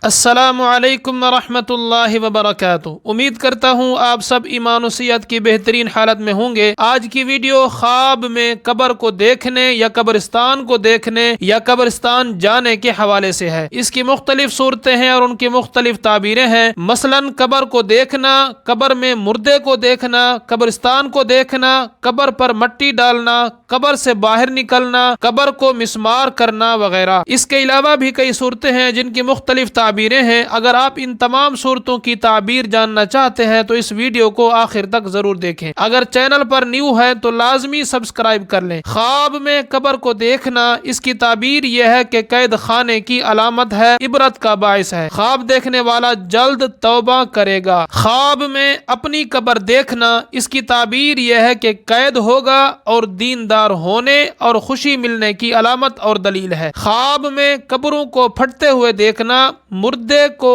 السلام علیکم ورحمۃ اللہ وبرکاتہ۔ امید کرتا ہوں آپ سب ایمان و صحت کی بہترین حالت میں ہوں گے۔ آج کی ویڈیو خواب میں قبر کو دیکھنے یا قبرستان کو دیکھنے یا قبرستان جانے کے حوالے سے ہے۔ اس کی مختلف صورتیں ہیں اور ان کی مختلف تعبیریں ہیں۔ مثلا قبر کو دیکھنا، قبر میں مردے کو دیکھنا، قبرستان کو دیکھنا، قبر پر مٹی ڈالنا، قبر سے باہر نکلنا، قبر کو مسمار کرنا وغیرہ۔ اس کے علاوہ بھی کئی صورتیں ہیں جن کی مختلف تعبیریں ہیں۔ اگر آپ ان تمام صورتوں کی تعبیر جاننا چاہتے ہیں تو اس ویڈیو کو آخر تک ضرور دیکھیں۔ اگر چینل پر نیو ہے تو لازمی سبسکرائب کر لیں۔ خواب میں قبر کو دیکھنا، اس کی تعبیر یہ ہے کہ قید خانے کی علامت ہے، عبرت کا باعث ہے۔ خواب دیکھنے والا جلد توبہ کرے گا۔ خواب میں اپنی قبر دیکھنا، اس کی تعبیر یہ ہے کہ قید ہوگا اور دیندار ہونے اور خوشی ملنے کی علامت اور دلیل ہے۔ خواب میں قبروں کو پھٹتے ہوئے دیکھنا، مردے کو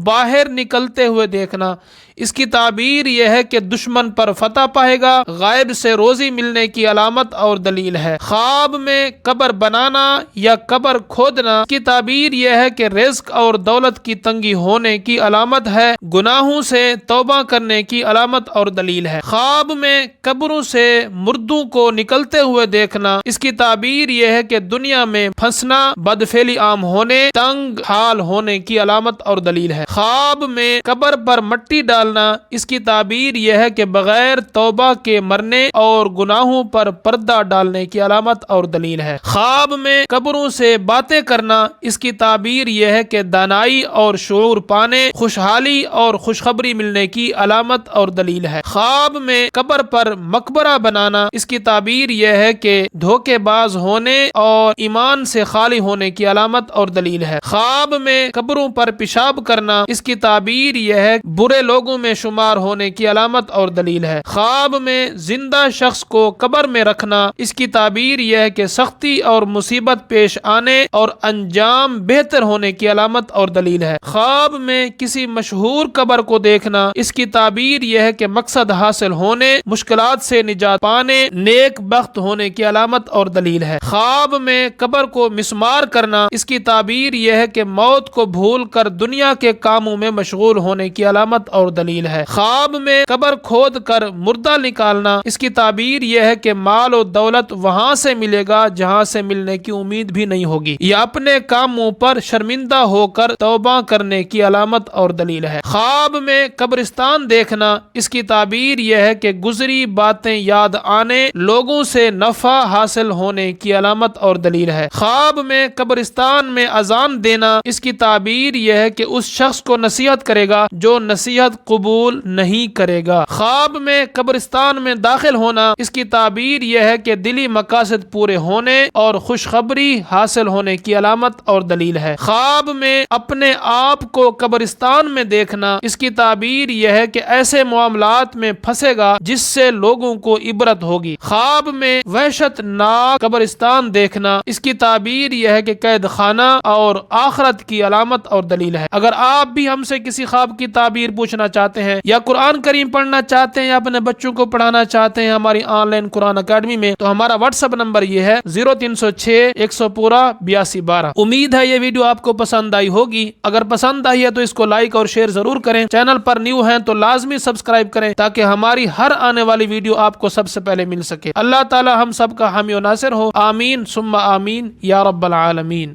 باہر نکلتے ہوئے دیکھنا، اس کی تعبیر یہ ہے کہ دشمن پر فتح پائے گا، غائب سے روزی ملنے کی علامت اور دلیل ہے۔ خواب میں قبر بنانا یا قبر کھودنا، اس کی تعبیر یہ ہے کہ رزق اور دولت کی تنگی ہونے کی علامت ہے، گناہوں سے توبہ کرنے کی علامت اور دلیل ہے۔ خواب میں قبروں سے مردوں کو نکلتے ہوئے دیکھنا، اس کی تعبیر یہ ہے کہ دنیا میں پھنسنا، بدفعلی عام ہونے، تنگ حال ہونے کی علامت اور دلیل ہے۔ خواب میں قبر پر مٹی ڈالنا، اس کی تعبیر یہ ہے کہ بغیر توبہ کے مرنے اور گناہوں پر پردہ ڈالنے کی علامت اور دلیل ہے۔ خواب میں قبروں سے باتیں کرنا، اس کی تعبیر یہ ہے کہ دانائی اور شعور پانے، خوشحالی اور خوشخبری ملنے کی علامت اور دلیل ہے۔ خواب میں قبر پر مقبرہ بنانا، اس کی تعبیر یہ ہے کہ دھوکے باز ہونے اور ایمان سے خالی ہونے کی علامت اور دلیل ہے۔ خواب میں قبروں پر پیشاب کرنا، اس کی تعبیر یہ ہے برے لوگوں میں شمار ہونے کی علامت اور دلیل ہے۔ خواب میں زندہ شخص کو قبر میں رکھنا، اس کی تعبیر یہ ہے کہ سختی اور مصیبت پیش آنے اور انجام بہتر ہونے کی علامت اور دلیل ہے۔ خواب میں کسی مشہور قبر کو دیکھنا، اس کی تعبیر یہ ہے کہ مقصد حاصل ہونے، مشکلات سے نجات پانے، نیک بخت ہونے کی علامت اور دلیل ہے۔ خواب میں قبر کو مسمار کرنا، اس کی تعبیر یہ ہے کہ موت کو بھول کر دنیا کے کاموں میں مشغول ہونے کی علامت اور دلیل ہے۔ خواب میں قبر کھود کر مردہ نکالنا، اس کی تعبیر یہ ہے کہ مال و دولت وہاں سے ملے گا جہاں سے ملنے کی امید بھی نہیں ہوگی، یا اپنے کاموں پر شرمندہ ہو کر توبہ کرنے کی علامت اور دلیل ہے۔ خواب میں قبرستان دیکھنا، اس کی تعبیر یہ ہے کہ گزری باتیں یاد آنے، لوگوں سے نفع حاصل ہونے کی علامت اور دلیل ہے۔ خواب میں قبرستان میں اذان دینا، اس کی تعبیر یہ ہے کہ اس شخص کو نصیحت کرے گا جو نصیحت قبول نہیں کرے گا۔ خواب میں قبرستان میں داخل ہونا، اس کی تعبیر یہ ہے کہ دلی مقاصد پورے ہونے اور خوشخبری حاصل ہونے کی علامت اور دلیل ہے۔ خواب میں اپنے آپ کو قبرستان میں دیکھنا، اس کی تعبیر یہ ہے کہ ایسے معاملات میں پھنسے گا جس سے لوگوں کو عبرت ہوگی۔ خواب میں وحشت ناک قبرستان دیکھنا، اس کی تعبیر یہ ہے کہ قید خانہ اور آخرت کی علامت اور دلیل ہے۔ اگر آپ بھی ہم سے کسی خواب کی تعبیر پوچھنا چاہتے ہیں یا قرآن کریم پڑھنا چاہتے ہیں یا اپنے بچوں کو پڑھانا چاہتے ہیں ہماری آن لائن قرآن اکیڈمی میں، تو ہمارا واٹس ایپ نمبر یہ ہے 0306 100 82 12۔ امید ہے یہ ویڈیو آپ کو پسند آئی ہوگی۔ اگر پسند آئی ہے تو اس کو لائک اور شیئر ضرور کریں۔ چینل پر نیو ہیں تو لازمی سبسکرائب کریں تاکہ ہماری ہر آنے والی ویڈیو آپ کو سب سے پہلے مل سکے۔ اللہ تعالی ہم سب کا حامی و ناصر ہو، آمین ثم آمین یا رب العالمین۔